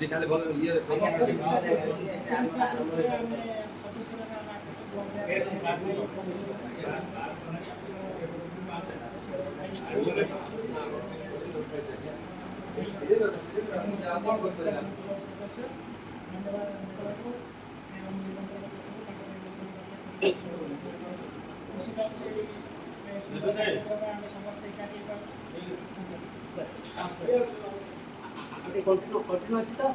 ତାହେଲେ ଭଲ ଇଏ कंटिन्यू अच्छी तो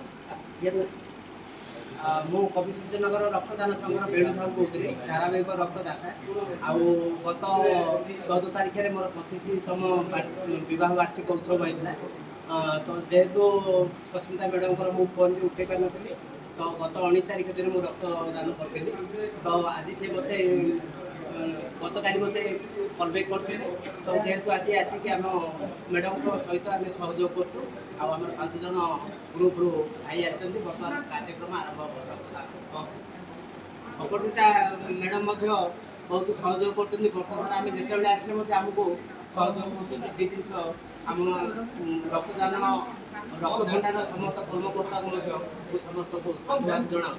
मु कवि सूर्यनगर रक्तदान संघर बेणु साहू कहते धारावाहिक रक्तदाता आउ गत 14 तारीख में मोर 25तम बह वार्षिक उत्सव होता तो जेहेतु सस्मिता मैडम मु फोन भी उठे पार नी तो गत 19 तारीख दिन मुझे रक्तदान करी तो आज से मत गत काली मत कल बैक करते तो जेहेतु आज आसिक आम मैडम सहित आम सहयोग करूँ आम 5 जन ग्रुप रु भाई आसती बर्तमान कार्यक्रम आरंभ अपरजिता मैडम बहुत सहयोग कर वर्ष सारा आम जिते आसले आमको सहयोग कर जिन आम रक्तदान रक्त भंडार समस्त कर्मकर्ता को समस्त को धन्यवाद जनाऊँ।